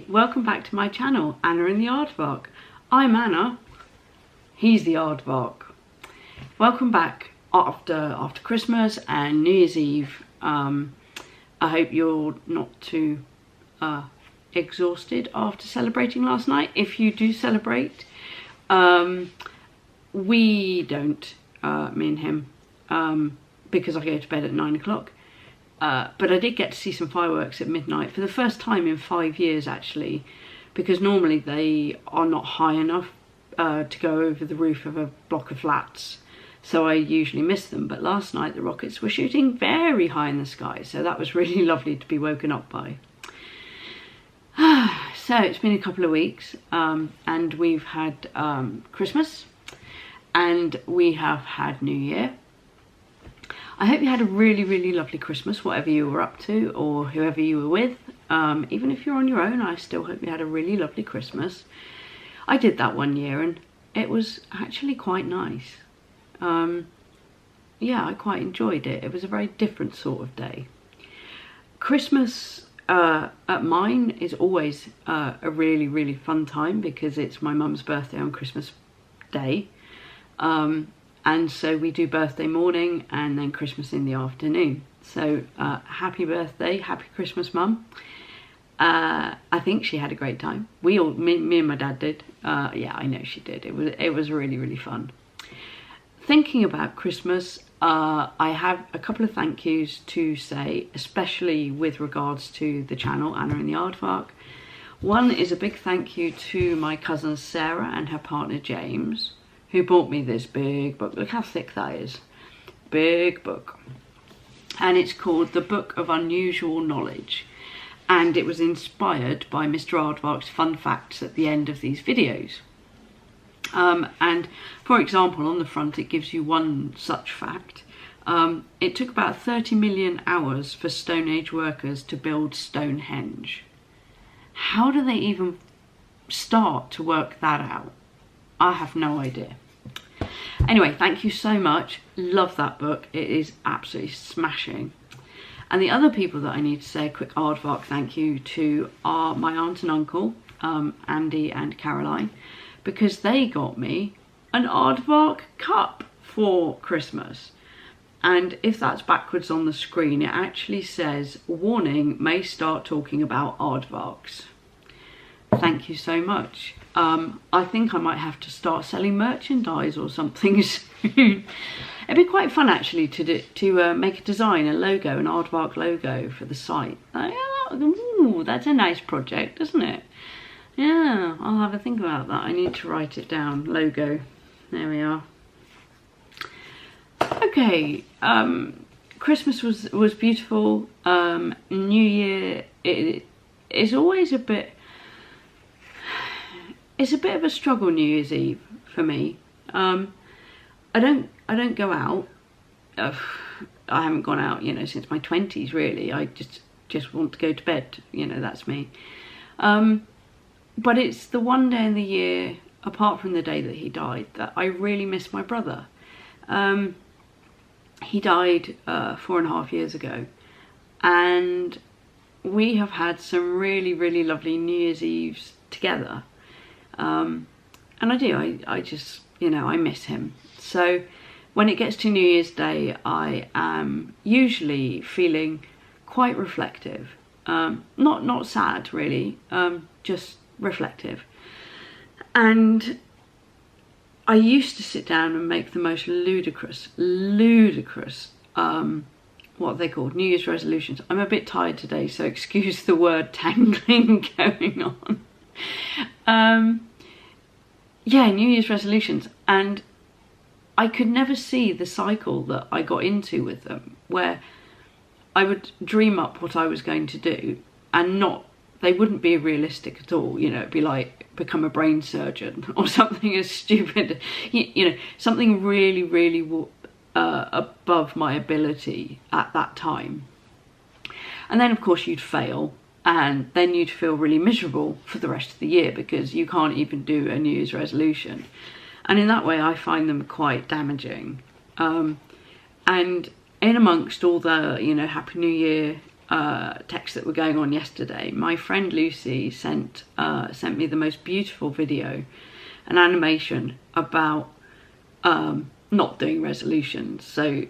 welcome back to my channel, Anna and the Aardvark. I'm Anna, he's the Aardvark. Welcome back after Christmas and New Year's Eve. I hope you're not too exhausted after celebrating last night. If you do celebrate, we don't, me and him, because I go to bed at 9 o'clock. But I did get to see some fireworks at midnight for the first time in 5 years, actually, because normally they are not high enough to go over the roof of a block of flats, so I usually miss them. But last night the rockets were shooting very high in the sky, so that was really lovely to be woken up by. So it's been a couple of weeks, and we've had Christmas and we have had New Year. I hope you had a really lovely Christmas, whatever you were up to or whoever you were with. Even if you're on your own, I still hope you had a really lovely Christmas. I did that one year and it was actually quite nice. Yeah, I quite enjoyed it. It was a very different sort of day. Christmas at mine is always a really fun time because it's my mum's birthday on Christmas Day. And so we do birthday morning and then Christmas in the afternoon. So happy birthday, happy Christmas, Mum. I think she had a great time. Me and my dad did. Yeah, I know she did. It was really fun. Thinking about Christmas, I have a couple of thank yous to say, especially with regards to the channel Anna and the Aardvark. One is a big thank you to my cousin Sarah and her partner James, who bought me this big book. Look how thick that is. Big book. And it's called The Book of Unusual Knowledge. And it was inspired by Mr. Aardvark's fun facts at the end of these videos. And for example, on the front, it gives you one such fact. It took about 30 million hours for Stone Age workers to build Stonehenge. How do they even start to work that out? I have no idea. Anyway, thank you so much. Love that book. It is absolutely smashing. And the other people that I need to say a quick Aardvark thank you to are my aunt and uncle, Andy and Caroline, because they got me an Aardvark cup for Christmas. And if that's backwards on the screen, it actually says, "Warning, may start talking about Aardvarks." Thank you so much. I think I might have to start selling merchandise or something soon. It'd be quite fun actually to make a design, a logo, an Aardvark logo for the site. Ooh, that's a nice project, isn't it? Yeah, I'll have a think about that. I need to write it down. Logo. There we are. Okay. Christmas was beautiful. New Year is always a bit. It's a bit of a struggle, New Year's Eve, for me. I don't go out. I haven't gone out, you know, since my 20s, really. I just want to go to bed, you know, that's me. But it's the one day in the year, apart from the day that he died, that I really miss my brother. He died 4.5 years ago. And we have had some really lovely New Year's Eves together. And I just, you know, I miss him. So when it gets to New Year's Day, I am usually feeling quite reflective. Not sad, really, just reflective. And I used to sit down and make the most ludicrous, what are they called? New Year's resolutions. I'm a bit tired today, so excuse the word tangling going on. Yeah, New Year's resolutions, and I could never see the cycle that I got into with them, where I would dream up what I was going to do and they wouldn't be realistic at all. You know, it'd be like become a brain surgeon or something as stupid, you know, something really above my ability at that time. And then of course you'd fail. And then you'd feel really miserable for the rest of the year because you can't even do a New Year's resolution. And in that way, I find them quite damaging. And in amongst all the, you know, Happy New Year texts that were going on yesterday, my friend Lucy sent me the most beautiful video, an animation about not doing resolutions. So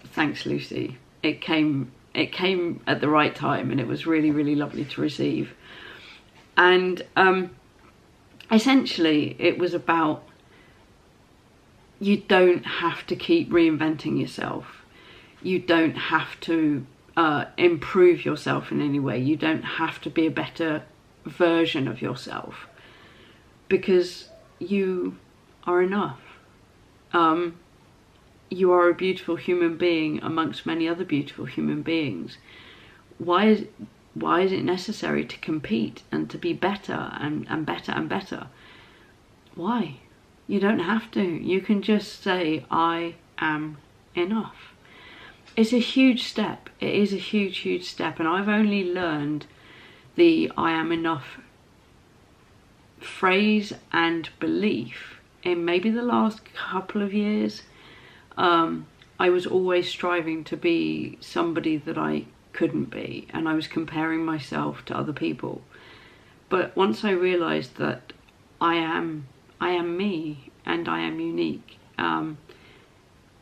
thanks, Lucy. It came at the right time, and it was really, really lovely to receive. And essentially it was about, you don't have to keep reinventing yourself. You don't have to improve yourself in any way. You don't have to be a better version of yourself, because you are enough. You are a beautiful human being amongst many other beautiful human beings. Why is it necessary to compete and to be better and better and better? Why? You don't have to. You can just say, I am enough. It's a huge step. It is a huge, huge step. And I've only learned the I am enough phrase and belief in maybe the last couple of years. I was always striving to be somebody that I couldn't be, and I was comparing myself to other people. But once I realised that I am me, and I am unique,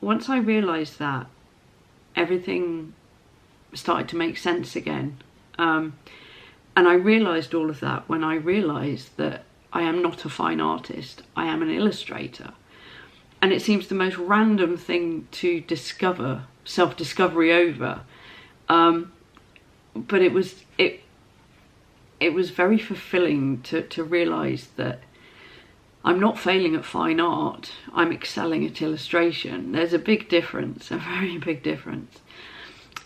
once I realised that, everything started to make sense again. And I realised all of that when I realised that I am not a fine artist, I am an illustrator. And it seems the most random thing to discover, self-discovery over. But it was very fulfilling to realise that I'm not failing at fine art, I'm excelling at illustration. There's a big difference, a very big difference.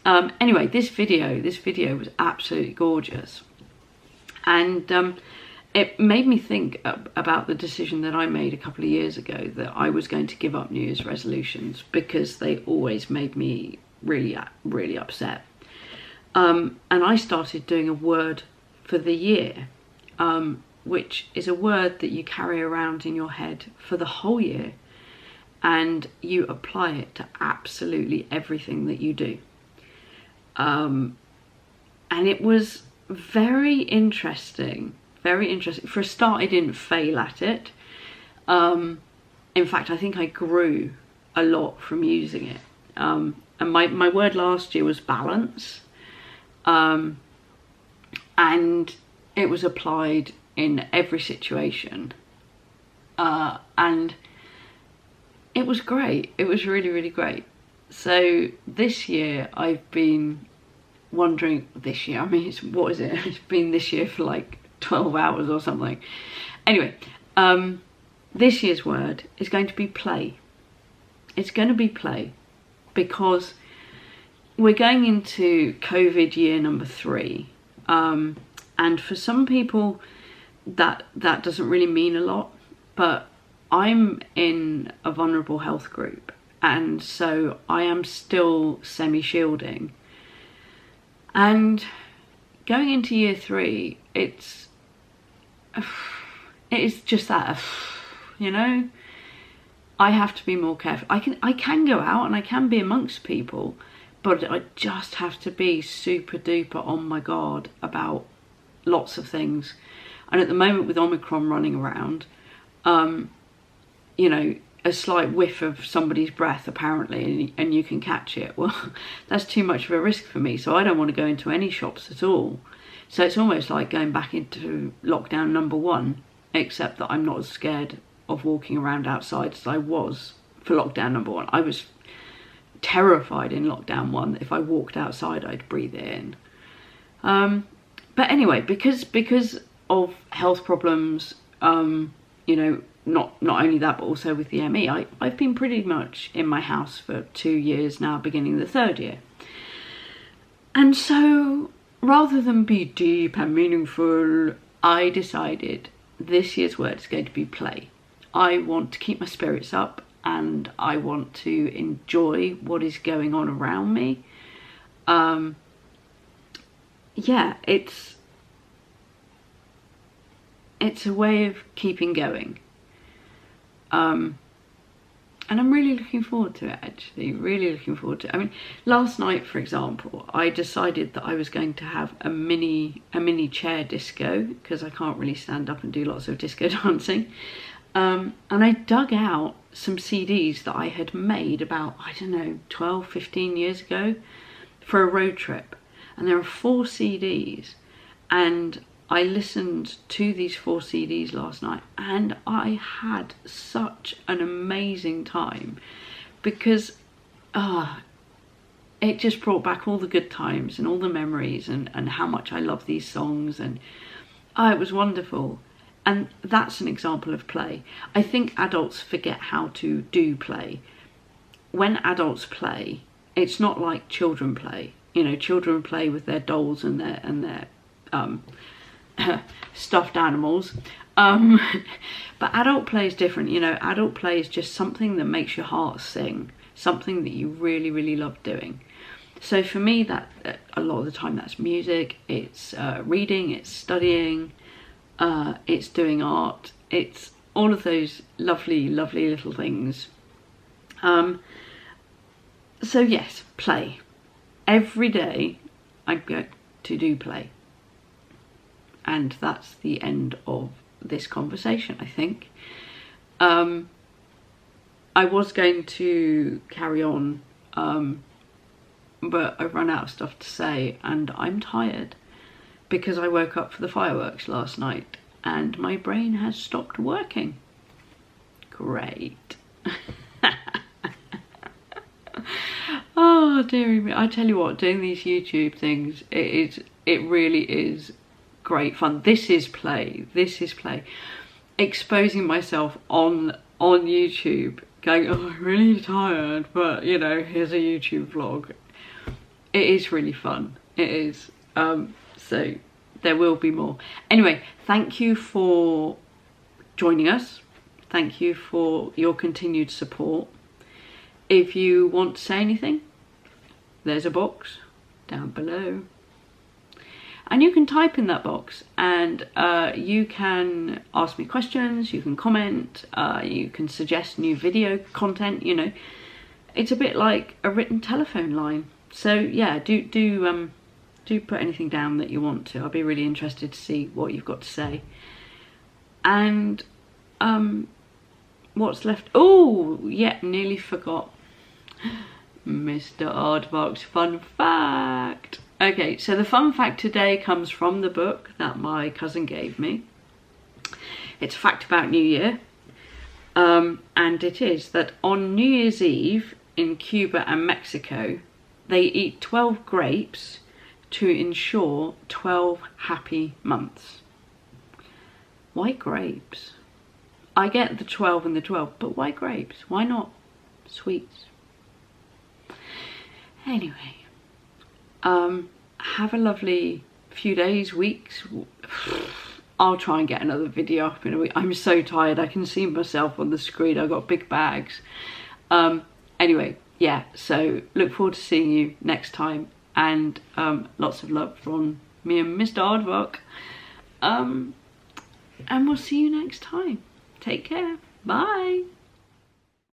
Anyway, this video was absolutely gorgeous. And it made me think about the decision that I made a couple of years ago, that I was going to give up New Year's resolutions, because they always made me really, really upset. And I started doing a word for the year, which is a word that you carry around in your head for the whole year, and you apply it to absolutely everything that you do. And it was very interesting. Very interesting. For a start, I didn't fail at it. In fact, I think I grew a lot from using it. And my word last year was balance. And it was applied in every situation. And it was great. It was really, really great. So this year I've been wondering, I mean, what is it? It's been this year for like 12 hours or something. Anyway, this year's word is going to be play. It's going to be play, because we're going into COVID year number 3. And for some people that doesn't really mean a lot, but I'm in a vulnerable health group, and so I am still semi-shielding. And going into year 3, it is just that, you know, I have to be more careful. I can go out and I can be amongst people, but I just have to be super duper on my guard about lots of things. And at the moment, with Omicron running around, you know, a slight whiff of somebody's breath apparently, and you can catch it. Well, that's too much of a risk for me, so I don't want to go into any shops at all. So it's almost like going back into lockdown number 1, except that I'm not as scared of walking around outside as I was for lockdown number 1. I was terrified in lockdown 1 that if I walked outside I'd breathe it in. But anyway, because of health problems, you know, not only that, but also with the ME, I've been pretty much in my house for 2 years now, beginning the 3rd year. And so, rather than be deep and meaningful, I decided this year's word is going to be play. I want to keep my spirits up, and I want to enjoy what is going on around me. Yeah, it's a way of keeping going. And I'm really looking forward to it, actually, really looking forward to it. I mean, last night, for example, I decided that I was going to have a mini chair disco, because I can't really stand up and do lots of disco dancing. And I dug out some CDs that I had made about, I don't know, 12, 15 years ago for a road trip. And there are 4 CDs, and I listened to these 4 CDs last night, and I had such an amazing time, because it just brought back all the good times and all the memories, and how much I love these songs, and it was wonderful. And that's an example of play. I think adults forget how to do play. When adults play, it's not like children play. You know, children play with their dolls and their stuffed animals. But adult play is different. You know, adult play is just something that makes your heart sing, something that you really, really love doing. So for me, that a lot of the time that's music, it's reading, it's studying, it's doing art, it's all of those lovely, lovely little things. So yes, play. Every day I go to do play. And that's the end of this conversation, I think. I was going to carry on, but I've run out of stuff to say, and I'm tired because I woke up for the fireworks last night and my brain has stopped working. Great. Oh dearie me, I tell you what, doing these YouTube things, it really is great fun. This is play. Exposing myself on YouTube, going, oh, I'm really tired, but you know, here's a YouTube vlog. It is really fun. It is. So there will be more. Anyway, thank you for joining us. Thank you for your continued support. If you want to say anything, there's a box down below. And you can type in that box, and you can ask me questions, you can comment, you can suggest new video content, you know. It's a bit like a written telephone line. So yeah, do put anything down that you want to. I'll be really interested to see what you've got to say. And what's left? Oh, yeah, nearly forgot. Mr. Aardvark's fun fact. Okay, so the fun fact today comes from the book that my cousin gave me. It's a fact about New Year. And it is that on New Year's Eve in Cuba and Mexico, they eat 12 grapes to ensure 12 happy months. Why grapes? I get the 12 and the 12, but why grapes? Why not sweets? Anyway, have a lovely few days, weeks. I'll try and get another video up in a week. I'm so tired. I can see myself on the screen. I've got big bags. Anyway, yeah, so look forward to seeing you next time. And lots of love from me and Mr. Aardvark. And we'll see you next time. Take care. Bye.